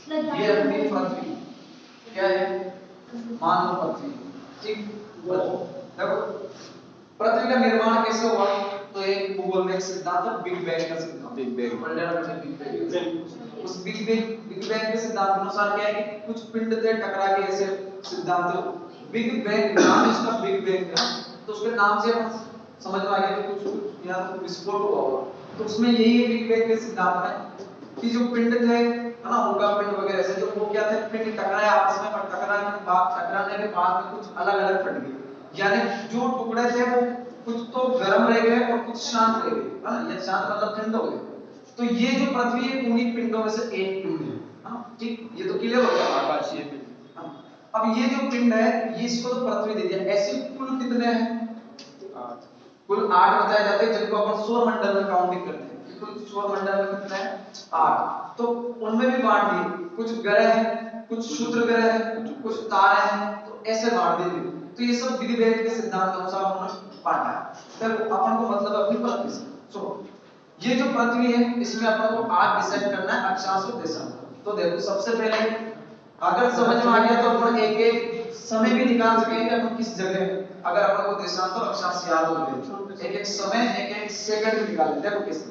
ये अपनी पृथ्वी क्या है, मानव पृथ्वी, ठीक। देखो पृथ्वी का निर्माण कैसे हुआ, तो एक भूगोल में एक सिद्धांत है बिग बैंग का सिद्धांत, बिग बैंग। उस बिग बैंग के सिद्धांत के अनुसार क्या है कि कुछ पिंड थे टकरा के, ऐसे सिद्धांत बिग बैंग नाम इसका बिग बैंग है, तो उसके नाम से समझ में आ गया कि कुछ यहाँ तो विस्फोट हुआ होगा। तो उसमें यही है बिग बैंग के सिद्धांत में कि जो पिंड थे है ना, उनका पिंड वगैरह से जो वो क्या थे, पिंड टकराए आपस में, और टकराने के बाद में कुछ अलग अलग फट गए, यानी जो टुकड़े थे वो कुछ तो गर्म रह गए और कुछ शांत रह गए, है ना, या शांत मतलब ठंड हो गए। तो ये जो पृथ्वी है उन्हीं पिंडों में से एक पिंड है, हाँ ठीक, ये तो क्लियर हो गया आकाशीय पिंड। अब ये जो पिंड है ये इसको तो पृथ्वी दे दिया, ऐसे कुल कितने हैं, 8, कुल 8 बताए जाते हैं जिनको अपन सौर मंडल में काउंटिंग करते हैं। कुल सौर मंडल में कितने हैं, 8, तो उनमें भी बांट दिए, कुछ ग्रह हैं, कुछ क्षुद्र ग्रह हैं, कुछ तारे हैं, तो ऐसे बांट दिए। तो ये सब बिग बैंग के सिद्धांत के अनुसार उन्होंने बांटा है। तो अपन को मतलब अपनी पृथ्वी से, सो ये जो पृथ्वी है इसमें अपन को 8 डिसाइड करना है, अक्षांश और देशांतर। तो देखो सबसे पहले अगर समझ में आ गया तो अपन एक एक समय भी निकाल सकेंगे अपन किस जगह, अगर अपन को देशांतर और अक्षांश याद हो गए, एक एक समय एक एक सेकंड भी निकाल लेते हैं। देखो कैसे,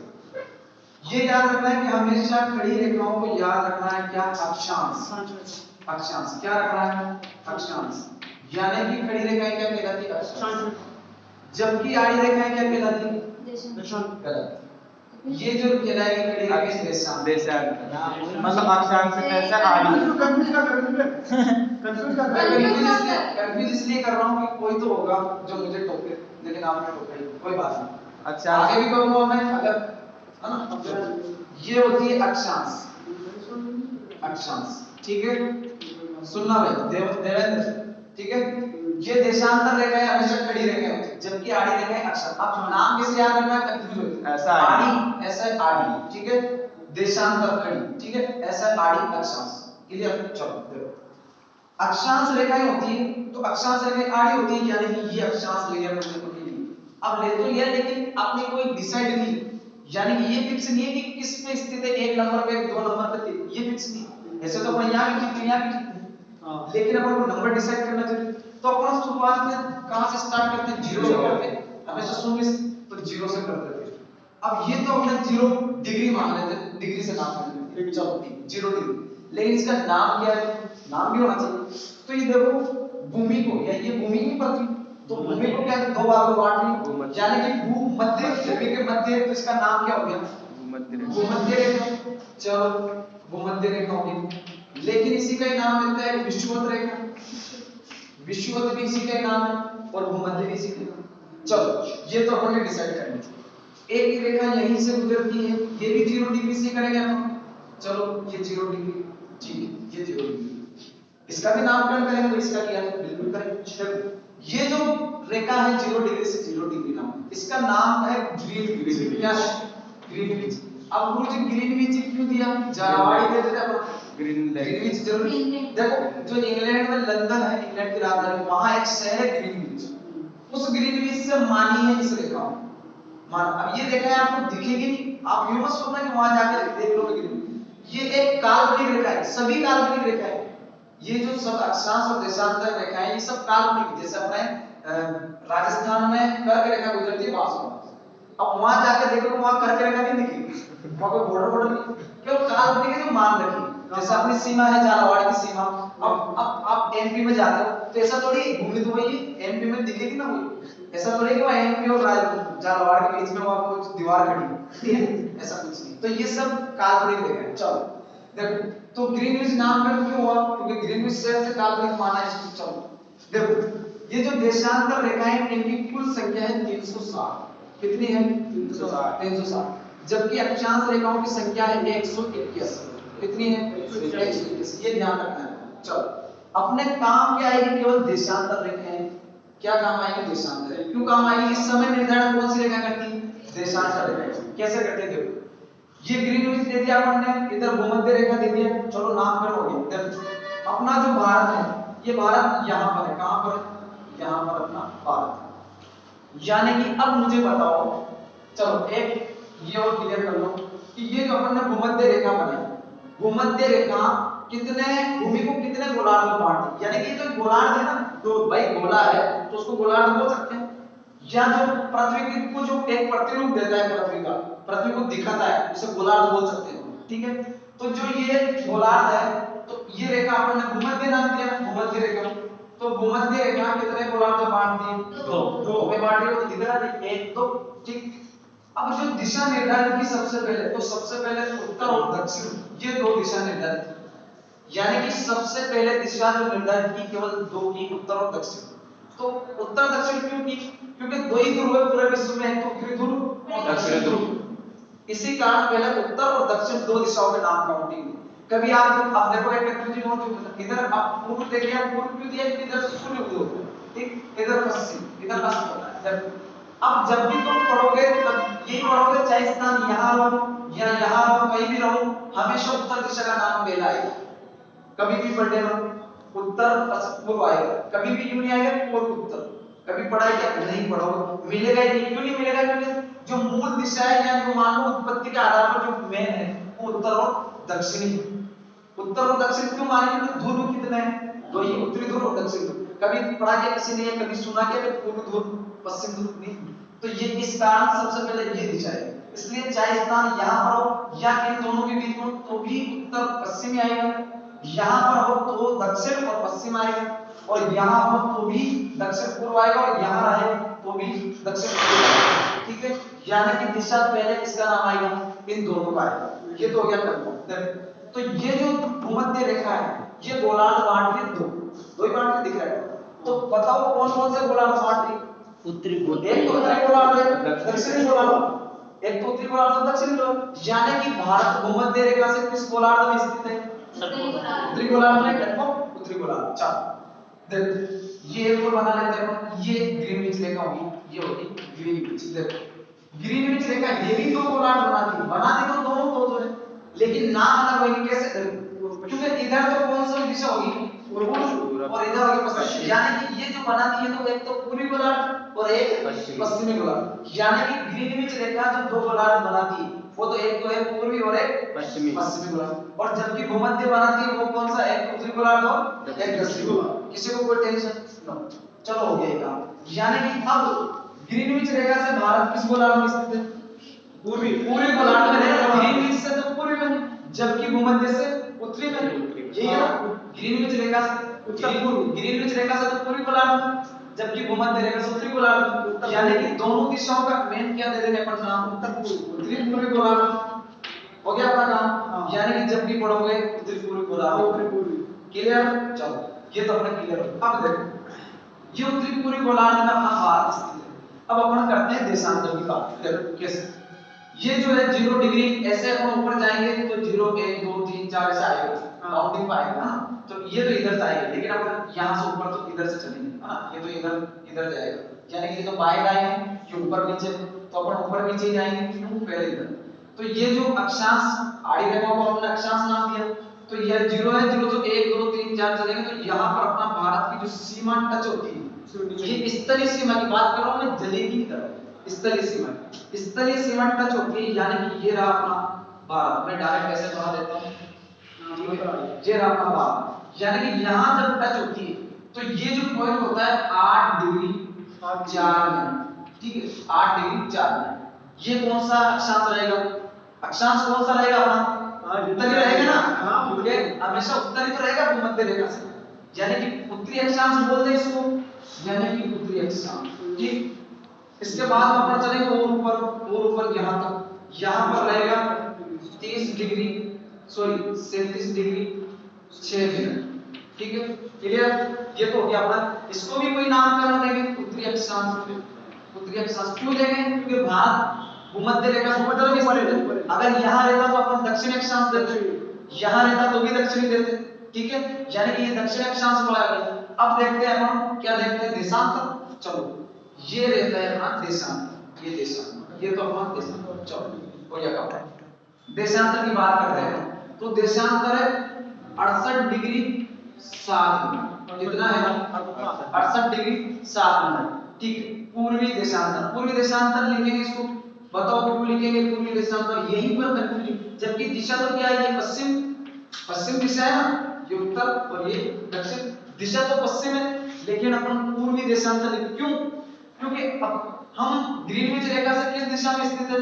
ये याद रखना है कि हमेशा खड़ी रेखाओं को याद रखना है क्या, अक्षांश, अक्षांश क्या रखना है, अक्षांश, यानी कि खड़ी रेखाएं क्या कहलाती है, अक्षांश, जबकि आड़ी रेखाएं क्या कहलाती है, देशांतर। गलत, ये जो कहलाएगी खड़ी रेखाएं देशांतर, मतलब अक्षांश से कैसे आड़ी, कंफ्यूज इसलिए कर रहा हूं कि कोई तो होगा जो मुझे टोके, लेकिन आपने टोका, कोई बात नहीं, अच्छा आगे भी करूंगा मैं अगर, है ना। ये होती है अक्षांश, अक्षांश, ठीक है, सुनना भाई देवेंद्र, ठीक है। ये देशांतर रेखाएं हमेशा खड़ी रेखाएं होती है, जबकि आड़ी रेखाएं अक्षांश। अब नाम कैसे याद रखना है, कंफ्यूज होती है, ऐसा आड़ी, ऐसा आड़ी, ठीक है, देशांतर खड़ी, ठीक है, ऐसा आड़ी अक्षांश, क्लियर। चलो देखो अक्षांश रेखाएं होती है, तो अक्षांश रेखाएं आड़ी होती है, यानी कि ये अक्षांश ले लिया हमने तो नहीं, अब ले तो लिया लेकिन आपने कोई डिसाइड नहीं, यानी कि ये फिक्स नहीं है कि किस पे स्थित है, 1 नंबर पे 2 नंबर पे, ये फिक्स नहीं। ऐसे तो अपन यहाँ भी ठीक है, यहाँ भी ठीक है, लेकिन अपन को नंबर डिसाइड करना चाहिए। तो अपन शुरुआत में कहां से स्टार्ट करते हैं, 0 से करते हैं, हमेशा शून्य से, तो 0 से करते थे। अब ये तो हमने 0 डिग्री मान लेते हैं, डिग्री से नाम कर लेते, चलो 0 डिग्री, लेकिन इसका नाम क्या है, नाम भी होना चाहिए। तो ये देखो भूमि को, या ये भूमि की पृथ्वी, तो भूमि को क्या है, 2 भागों में बांट दी, यानी कि भूमध्य, भूमि के मध्य, तो इसका नाम क्या हो गया, भूमध्य रेखा। चलो भूमध्य रेखा हो गई, लेकिन इसी का ही नाम मिलता है विषुवत रेखा, विषुवत भी इसी का नाम है और भूमध्य भी इसी का। चलो ये तो हमने डिसाइड कर लिया, एक रेखा यहीं से गुजरती है, ये भी 0 डिग्री से करेंगे हम, चलो ये 0 डिग्री, ठीक है, ये 0 डिग्री, इसका भी नामकरण करेंगे, तो इसका क्या है, बिल्कुल करेंगे। ये जो रेखा है 0 डिग्री से 0 डिग्री नाम, इसका नाम है ग्रीनविच, क्या है, ग्रीनविच। अब मुझे ग्रीनविच क्यों दिया, जारावाड़ी दे देते अपन, ग्रीनविच जरूरी। देखो जो इंग्लैंड में लंदन है, इंग्लैंड की राजधानी, वहां एक शहर है ग्रीनविच, उस ग्रीनविच से मानी है इस रेखा मान। अब ये रेखा आपको दिखेगी नहीं, आप यूं मत सोचना कि वहां जाकर देख लोगे ग्रीनविच, ये एक काल्पनिक रेखा है, सभी काल्पनिक रेखा है, ये जो सब अक्षांश और देशांतर रेखाएं ये सब काल्पनिक, जैसे अपने राजस्थान में कर्क रेखा गुजरती है बांसुरा, अब वहां जाके देखो तो वहां कर्क रेखा नहीं दिखेगी, वहां कोई बॉर्डर नहीं, केवल काल्पनिक है जो मान रखी, जैसे अपनी सीमा है झालावाड़ की सीमा। अब आप एमपी में जाते हो तो ऐसा थोड़ी भूमि तो वही एमपी में दिखेगी ना, वही ऐसा थोड़ी कि वहां एमपी और झालावाड़ के बीच में वहां कुछ दीवार खड़ी है, ऐसा कुछ नहीं। तो ये सब काल्पनिक रेखा है। चलो देखो तो ग्रीनविच नामकरण क्यों हुआ, क्योंकि ग्रीनविच शहर से काल्पनिक माना है इसको। चलो देखो ये जो देशांतर रेखाएं इनकी कुल संख्या है 360, कितनी है, 360, जबकि अक्षांश रेखाओं की संख्या है 181, कितनी है, 121, ये ध्यान रखना है। चलो अपने काम क्या आएगी, केवल देशांतर रेखाएं, क्या काम आएगी, देशांतर। क्यों काम आएगी, इस समय निर्धारण कौन सी रेखा करती है, देशांतर रेखा। कैसे करते हैं, देखो ये ग्रीनविच दे दिया हमने, इधर भूमध्य रेखा दे दिया, चलो नामकरण हो गया। अपना जो भारत है, ये भारत यहाँ पर है, कहां पर है, यहाँ पर अपना भारत है। यानी कि अब मुझे बताओ, चलो एक ये और क्लियर कर लो कि ये जो अपन ने भूमध्य रेखा बनाई, भूमध्य रेखा कितने भूमि को कितने गोलार्ध में बांट दी, यानी कि ये तो गोलार्ध है ना, तो भाई गोला है तो उसको गोलार्ध बोल सकते हैं। या जो पृथ्वी को जो एक प्रतिरूप देता है पृथ्वी का, पृथ्वी को दिखाता है, उसे गोलार्ध बोल सकते हैं। ठीक है, तो जो ये गोलार्ध है, तो ये रेखा अपन ने भूमध्य नाम दिया, भूमध्य रेखा। तो भूमध्य रेखा कितने गोलार्ध में बांट दी? दो में बांट दी, तो इधर आ गई 1 2। ठीक, अब जो दिशा निर्धारित की सबसे पहले, तो सबसे पहले उत्तर और दक्षिण, ये दो दिशा निर्धारित की। यानी कि सबसे पहले दिशा जो निर्धारित की केवल दो की, उत्तर और दक्षिण। तो उत्तर दक्षिण क्यों की? क्योंकि दो ही ध्रुव है पूरे विश्व में, एक तो उत्तरी ध्रुव और दक्षिणी ध्रुव। इसी कारण पहले उत्तर और दक्षिण दो दिशाओं के नाम काउंटिंग। कभी आप देखो एक कंफ्यूजन हो चुका है, इधर आप पूर्व देखिए, आप पूर्व क्यों दिया, इधर सूर्य उदय होता है, ठीक, इधर पश्चिम, इधर अस्त होता है। अब जब भी तुम पढ़ोगे तब यही पढ़ोगे, चाहे स्थान यहाँ हो या यहाँ हो, कहीं भी रहो, हमेशा उत्तर दिशा का नाम पहला आएगा। कभी भी पढ़ने रहो उत्तर पूर्व आएगा, कभी भी यूं नहीं आएगा पूर्व उत्तर। कभी पढ़ाई क्या नहीं पढ़ोगे, मिलेगा ही नहीं। क्यों नहीं मिलेगा? क्योंकि जो मूल दिशा है या जो मान लो उत्पत्ति के आधार पर जो मेन है वो उत्तर और दक्षिणी। उत्तर और दक्षिण क्यों माने? क्योंकि ध्रुव कितने हैं? दो ही, उत्तरी ध्रुव और दक्षिण ध्रुव। कभी पढ़ा के किसी ने, कभी सुना के पूर्व ध्रुव पश्चिम ध्रुव नहीं। तो ये इस कारण सबसे पहले ये दिशा है। इसलिए चाहे स्थान यहाँ पर हो या इन दोनों के बीच में, तो भी उत्तर पश्चिम आएगा। यहाँ पर हो तो दक्षिण और पश्चिम आएगा, और यहाँ हो तो भी दक्षिण पूर्व आएगा, और यहाँ रहे तो भी दक्षिण पूर्व आएगा। ठीक है, यानी कि दिशा पहले किसका नाम आएगा? इन दोनों का आएगा। ये तो हो गया कंफर्म। तो ये जो भूमध्य रेखा है, ये गोलार्ध बांट रही दो ही बांट दिख रहा है। तो बताओ कौन कौन से गोलार्ध बांट रही? उत्तरी गोलार्ध, एक तो उत्तरी गोलार्ध है, दक्षिणी गोलार्ध, एक तो उत्तरी गोलार्ध और दक्षिणी गोलार्ध। यानी कि भारत भूमध्य रेखा से किस गोलार्ध में स्थित है? उत्तरी गोलार्ध में। कंफर्म, उत्तरी गोलार्ध। चलो देखो, ये एक और बना लेते हैं, ये ग्रीनविच रेखा होगी, ये होगी ग्रीनविच। देखो ग्रीनविच रेखा ये भी दो गोलार्ध बनाती तो दोनों दो है, लेकिन नाम अलग होगी। कैसे? क्योंकि इधर तो कौन सी दिशा होगी? पूर्व, और इधर होगी पश्चिम। यानी कि ये जो बनाती है तो एक तो पूर्वी गोलार्ध और एक पश्चिमी गोलार्ध। यानी कि ग्रीनविच रेखा जो दो गोलार्ध बनाती है, वो तो एक तो है पूर्वी और एक पश्चिमी गोलार्ध। और जबकि भूमध्य बनाती है वो कौन सा? एक उत्तरी गोलार्ध और एक दक्षिणी गोलार्ध। किसी को कोई टेंशन नो? चलो हो गया काम। यानी कि अब ग्रीनविच रेखा से भारत किस गोलार्ध में स्थित है? पूर्वी गोलार्ध में है। ग्रीनविच से तो पूर्वी में, जबकि भूमध्य से उत्तरी में। यही है ना, ग्रीनविच रेखा से उत्तर पूर्व, ग्रीनविच रेखा से तो पूर्वी गोलार्ध में, जबकि भूमध्य रेखा से उत्तरी गोलार्ध। यानी कि दोनों दिशाओं का मेन क्या दे देंगे अपन नाम? उत्तर पूर्व, उत्तरी पूर्वी गोलार्ध। हो गया अपना काम। यानी कि जब भी पढ़ोगे उत्तरी पूर्वी गोलार्ध, उत्तरी पूर्वी। क्लियर? चलो ये तो अपना क्लियर हो। अब देखो ये उत्तरी पूर्वी गोलार्ध में अपना भारत स्थित है। अब अपन करते हैं देशांतर की बात। देखो कैसे, ये जो है 0 डिग्री, ऐसे अपन ऊपर जाएंगे तो 0 1 2 3 4 ऐसे आएगा, काउंटिंग पाएगा ना। तो ये तो इधर से आएगा, लेकिन अपन यहां से ऊपर तो इधर से चलेंगे, है ना। ये तो इधर जाएगा, यानी कि ये तो बाएं दाएं है, ये ऊपर नीचे, तो अपन ऊपर नीचे जाएंगे क्यों? पहले इधर। तो ये जो अक्षांश आड़ी रेखा को हमने अक्षांश नाम दिया, तो ये 0 है, 0 से 1 2 3 4 चलेंगे, तो यहां पर अपना भारत की जो सीमा टच होती है, ये स्थलीय सीमा की बात कर रहा हूं मैं, जलीय की तरफ। स्थलीय सीमा टच होती है, यानी कि ये रहा अपना भारत। मैं डायरेक्ट ऐसे बना देता हूं, ये रहा अपना भारत। यानी कि यहां जब टच होती है तो ये जो पॉइंट होता है 8 डिग्री 4 मिनट, ठीक है, 8 डिग्री 4 मिनट। ये कौन सा अक्षांश रहेगा? अक्षांश कौन सा रहेगा अपना? उत्तरी रहेगा ना, क्योंकि हमेशा उत्तरी तो रहेगा भूमध्य रेखा से। यानी कि उत्तरी अक्षांश बोलते हैं इसको, यानी कि उत्तरी अक्षांश। ठीक, इसके बाद हम अपना चलेंगे और ऊपर यहां तक। यहां पर रहेगा 30 डिग्री 37 डिग्री 6 मिनट। ठीक है, क्लियर? ये तो हो गया अपना। इसको भी कोई नामकरण देंगे उत्तरी अक्षांश। उत्तरी अक्षांश क्यों देंगे? क्योंकि भारत भूमध्य रेखा से ऊपर भी पड़े। अगर यहां रहता तो अपन दक्षिण अक्षांश देते, यहां रहता तो भी दक्षिणी देते। ठीक है, यानी कि ये दक्षिण अक्षांश बोला गया। अब देखते हैं हम क्या देखते हैं? देशांतर। चलो ये रहता है अपना देशांतर, ये देशांतर, ये तो अपना देशांतर। चलो हो गया काम। देशांतर की बात करते हैं तो देशांतर है 68 डिग्री 7 मिनट। कितना है? 68 डिग्री 7 मिनट। ठीक है, पूर्वी देशांतर लिखेंगे इसको। बताओ क्यों लिखेंगे पूर्वी देशांतर? यहीं पर कंफ्यूजन, जबकि दिशा तो क्या है? ये पश्चिम, पश्चिम दिशा है ना, ये उत्तर और ये दक्षिण। दिशा तो पश्चिम है, लेकिन अपन पूर्वी देशांतर लिख, क्यों? क्योंकि अब हम ग्रीनविच रेखा से किस दिशा में स्थित है?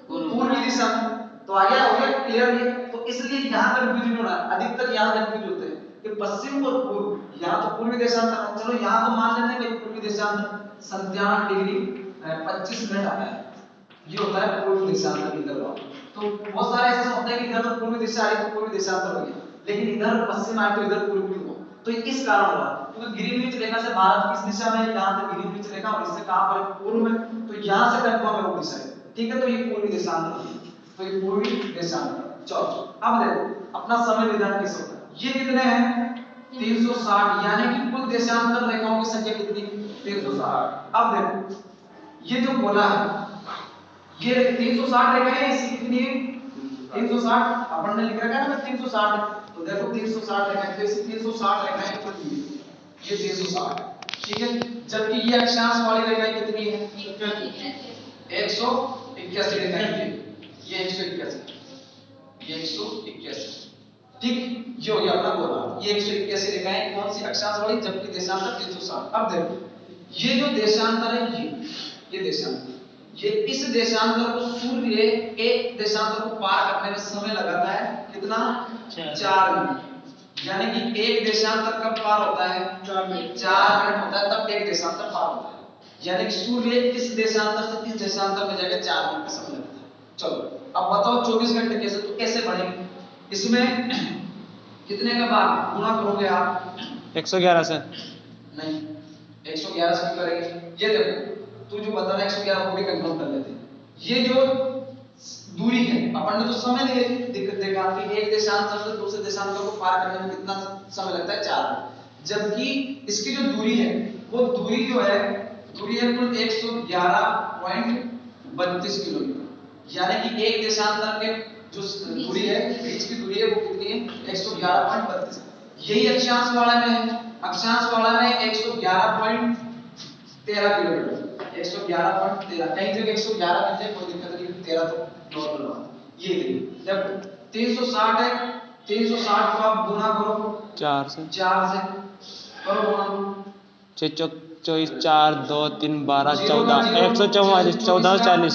पूर्वी दिशा में। तो आ गया, हो गया क्लियर ये। तो इसलिए यहाँ कंफ्यूजन हो रहा है, अधिकतर यहाँ कंफ्यूज होते हैं कि पश्चिम और पूर्व। यहाँ तो पूर्वी देशांतर, चलो यहाँ तो मान लेते हैं कि पूर्वी देशांतर 57 डिग्री 25 मिनट आता है, ये होता है पूर्वी देशांतर इधर वाला। तो बहुत सारे ऐसे होते हैं कि इधर तो पूर्वी दिशा आई तो पूर्वी देशांतर हो गया, लेकिन इधर पश्चिम आए तो इधर पूर्वी हो। तो इस कारण हुआ, क्योंकि ग्रीनविच रेखा से भारत किस दिशा में है? यहाँ तक ग्रीनविच रेखा, और इससे कहां पर है? पूर्व में। तो यहाँ से कंफर्म है वो दिशा है, ठीक है। तो ये पूर्वी देशांतर हो गया, तो ये पूर्वी देशांतर। चलो अब देखो अपना समय विधान कैसे होता है। ये कितने हैं? 360, यानी कि कुल देशांतर रेखाओं की संख्या कितनी? 360। अब देखो ये जो बोला है, ये 360 रेखाएं, इसकी कितनी है? 360। अपन ने लिख रखा है ना 360, तो देखो 360 रेखाएं, तो इसकी 360 रेखाएं कितनी है? ये 360, ठीक है। जबकि ये अक्षांश वाली रेखाएं कितनी है? 181 रेखाएं, ये 181, ये 181, ठीक। ये हो गया अपना बोला, ये 181 रेखाएं कौन सी? अक्षांश वाली, जबकि देशांतर 360। अब देखो ये जो देशांतर है, ये देशांतर, ये इस देशांतर को सूर्य एक देशांतर को पार करने में समय लगाता है कितना? 4 मिनट। यानी कि एक देशांतर कब पार होता है? 4 मिनट होता है, तब एक देशांतर पार होता है। यानी कि सूर्य इस देशांतर से इस देशांतर में जाकर 4 मिनट का समय लगता है। चलो अब बताओ 24 घंटे कैसे? तो कैसे बढ़ेंगे? इसमें कितने का भाग गुणा करोगे आप? 111 से नहीं, 111 से क्यों करेंगे? ये देखो तू जो बता रहा है 111 वो भी कंफर्म कर लेते हैं। ये जो दूरी है, अपन ने तो समय देखा कि एक देशांतर से दूसरे देशांतर को पार करने में कितना समय लगता है? 4 मिनट। जबकि इसकी जो दूरी है, वो दूरी जो है, दूरी है कुल 111.32 किलोमीटर। यानी कि एक देशांतर के जो दूरी है, बीच की दूरी है, वो कितनी है? 111.32। यही अक्षांश वाला में है, अक्षांश वाला में 111.13 किलोमीटर, 111.13। कहीं जगह 111 मिलते हैं, कोई दिक्कत नहीं, 13 तो नॉर्मल बात। ये देखिए जब 360 है, 360 को आप गुणा करो 4 से करो गुणा, 6 24 4 2 3 12 14 144 1440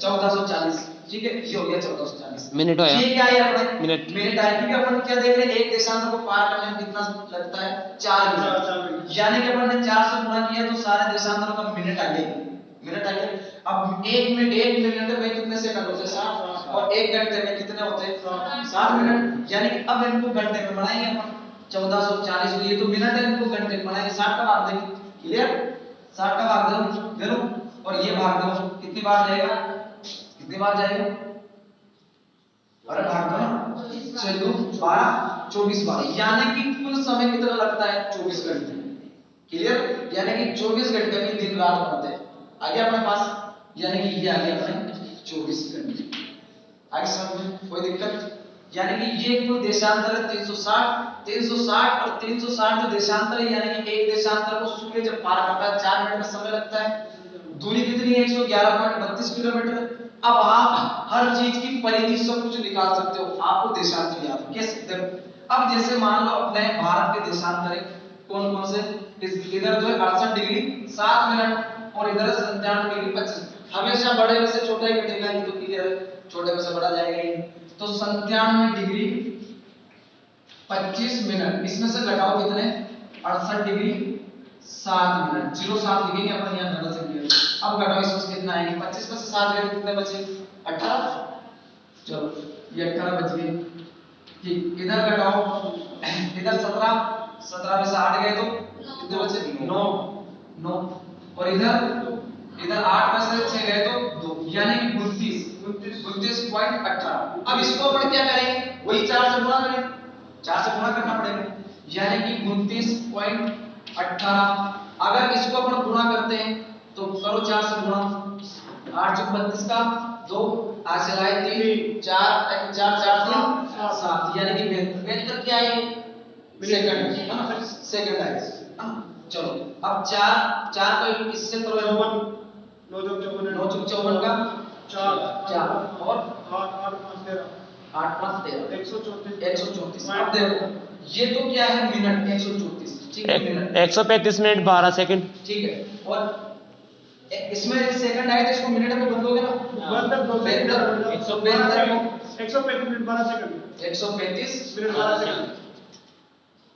1440, ठीक है। ये हो गया 1440 मिनट हो। ये क्या है अपने? मिनट है, क्योंकि अपन क्या देख रहे हैं? एक देशांतर को पार करने में कितना लगता है? 4 मिनट। यानी कि अपन ने 4 से गुणा किया तो सारे देशांतरों का मिनट आ गए, मिनट आ गए। अब 1 मिनट में कितने सेकंड होते हैं? 60, और 1 घंटे में कितने होते हैं? 60 मिनट। यानी कि अब इनको घंटे में बनाएंगे अपन 1440, ये तो मिनट है, इनको घंटे में बनाएंगे, 60 का भाग देंगे, क्लियर? 60 का भाग दे लो, और ये भाग दो, कितनी बार जाएगा? कितनी बार जाएगा? अरे भाग दो ना, 6 2 12 24 बार। यानी कि कुल समय कितना लगता है? 24 घंटे, क्लियर? यानी कि 24 घंटे में दिन रात बनते हैं। आ गया अपने पास, यानी कि ये आ गया अपने 24 घंटे। आगे समझ में कोई दिक्कत? यानी कि ये कुल देशांतर है 360 और 360 जो देशांतर है, यानी कि एक देशांतर को सूर्य जब पार करता है 4 मिनट का समय लगता है। दूरी कितनी है? 111.32 किलोमीटर। अब आप हर चीज की परिधि सब कुछ निकाल सकते हो, आपको देशांतर याद कैसे? अब जैसे मान लो अपने भारत के देशांतर कौन कौन से? इधर जो है 68 डिग्री 7 मिनट, और इधर 97 डिग्री 25। हमेशा बड़े में से छोटा ही घटेगा, ये तो क्लियर है, छोटे में से बड़ा जाएगा ही। तो 97 डिग्री 25 मिनट, इसमें से घटाओ कितने? 68 डिग्री 7 मिनट, 07 लिखेंगे अपन यहाँ गलत से किया। अब घटाओ, इसमें से कितना आएंगे? 25 में से 7 गए कितने बचे? 18। चलो ये 18 बच गए, ठीक। इधर घटाओ, इधर 17 में से 8 गए तो कितने बचे? 9। और इधर 8 में से 6 गए तो 2, यानी कि 29.18। अब इसको अपन क्या करेंगे? वही 4 से गुणा करेंगे, 4 से गुणा करना पड़ेगा, यानी कि 29.18। अगर इसको अपन गुणा करते हैं तो करो 4 से गुणा, 8 चौक 32 का 2, आज से लाए 3 4 4 3 7, यानी कि 72 क्या है? सेकंड है ना, सेकंड है। चलो अब 4 को इससे करो 9 चौक 54 का 4 और 8 8 5 13 8 5 13 134। अब देखो ये तो क्या है मिनट 134, ठीक है मिनट 135 मिनट 12 सेकंड। ठीक है, और इसमें सेकंड आए तो इसको मिनट में बदलोगे ना, 135 मिनट 12 सेकंड 135 मिनट 12 सेकंड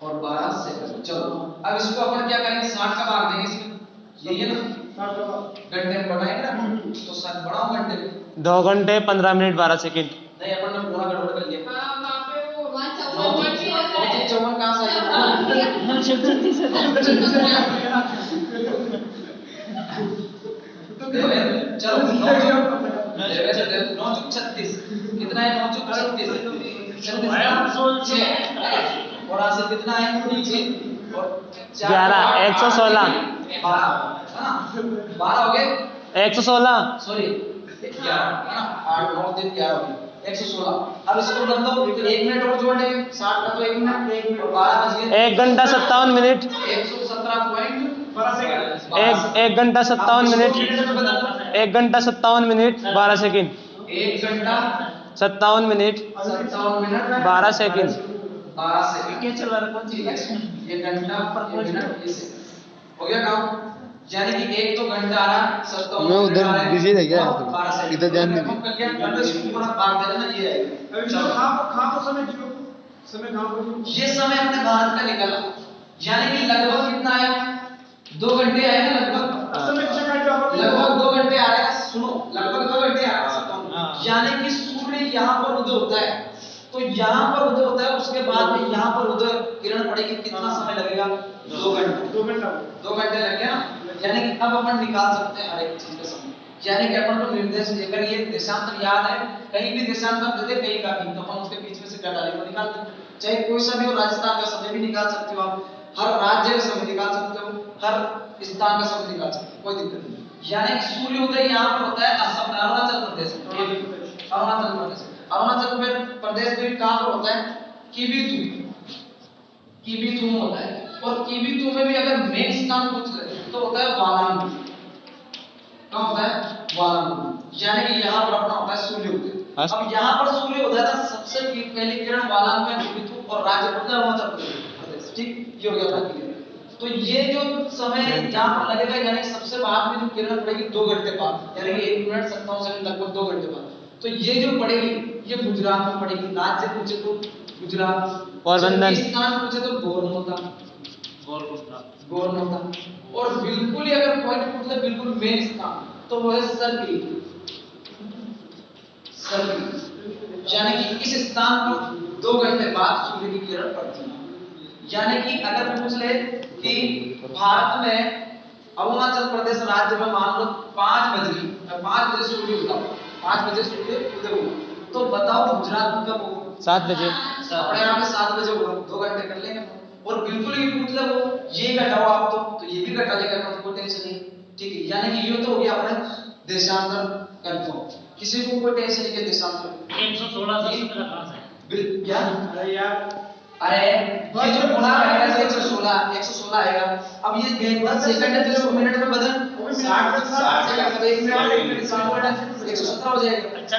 और 12 सेकंड। चलो अब इसको अपन क्या करेंगे 60 का भाग देंगे इसमें, यही है ना 60 का भाग घंटे में बढ़ाएंगे ना, तो 60 बढ़ाओ घंटे में 2 घंटे 15 मिनट 12 सेकंड। नहीं अपन ने पूरा गड़बड़ कर लिया। हाँ वहाँ पे वो 154 54 कहाँ से आया? चलो 9 36 कितना है 9 36 और आंसर कितना है 6 और 11 116 12 है ना 12 हो गए 116 सॉरी 11 है ना 8 9 दिन 11 हो गए 116। अब इसको बदल दो तो 1 मिनट और जोड़ देंगे 60 का तो 1 मिनट और 12 बज गए 1 घंटा 57 मिनट 117.12 सेकंड 1 घंटा 57 मिनट 1 घंटा 57 मिनट 12 सेकंड 1 घंटा 57 मिनट 12 सेकंड 12 सेकंड क्या चल रहा है? ठीक है 1 घंटा पर मिनट ये सेकंड हो गया काम। यानी कि एक तो घंटा आ रहा 57 मैं उधर बिजी रह गया, 12 सेकंड इधर ध्यान नहीं कर लिया मतलब इसको पूरा भाग देना ना ये अभी आएगा। जो चलो कहाँ पर समय जो समय कहाँ पर ये समय अपने भारत का निकला यानी कि लगभग कितना आया 2 घंटे आए ना लगभग समय चेक कर लो लगभग 2 घंटे आ रहा है सुनो लगभग 2 घंटे आ रहा है यानी कि सूर्य यहाँ पर उदय होता है तो यहाँ पर उदय होता है उसके बाद में यहाँ पर उदय किरण पड़ेगी कितना समय लगेगा 2 घंटे 2 घंटा 2 घंटे लग गया ना यानी कि अब अपन निकाल सकते हैं हर एक चीज का समय यानी कि अपन को निर्देश लेकर ये देशांतर याद है कहीं भी देशांतर दे दे कहीं का भी तो अपन उसके बीच में से घटा लेकर निकाल सकते हैं चाहे कोई सा भी हो राजस्थान का समय भी निकाल सकते हो आप हर राज्य का समय निकाल सकते हो हर स्थान का समय निकाल सकते हो कोई दिक्कत नहीं यानी कि सूर्योदय यहाँ पर होता है असम अरुणाचल प्रदेश में अरुणाचल प्रदेश में कहाँ पर होता है कीबीथु में होता है और कीबीथु में भी अगर मेन स्थान पूछ ले तो होता है वालांगू कहाँ होता है वालांगू यानी कि यहाँ पर अपना होता है सूर्योदय। अब यहाँ पर सूर्योदय था सबसे पहली किरण वालांगू में कीबीथु और राज्य पड़ता है अरुणाचल प्रदेश ठीक ये हो गया था क्लियर। तो ये जो समय यहाँ पर लगेगा यानी सबसे बाद में जो किरण पड़ेगी 2 घंटे बाद यानी कि 1 मिनट 57 सेकंड लगभग 2 घंटे बाद तो ये जो पड़ेगी ये गुजरात में पड़ेगी राज्य पूछे तो गुजरात पोरबंदर स्थान पूछे तो गौरनोता और बिल्कुल ही अगर पॉइंट पूछ ले बिल्कुल मेन स्थान तो वो है सर्किल यानी कि इस स्थान पर 2 घंटे बाद सूर्य की किरण पड़ती है। यानी कि अगर पूछ ले कि भारत में अरुणाचल प्रदेश राज्य में मान लो 5 बजे सूर्य उगा 5 बजे सूर्य उदय हुआ तो बताओ गुजरात में कब होगा 7 बजे अपने यहाँ पे 7 बजे होगा 2 घंटे कर लेंगे और बिल्कुल ही पूछ लो वो ये घटाओ आप तो ये भी घटा लेगा तो कोई टेंशन नहीं ठीक है। यानी कि ये तो हो गया अपने देशांतर कंफर्म किसी को कोई टेंशन नहीं है देशांतर 116 क्या अरे यार अरे ये जो गुणा रहेगा 116 आएगा। अब ये 10 सेकंड है तो इसको मिनट में बदल 60 सेकंड 1 मिनट 117 हो जाएगा। अच्छा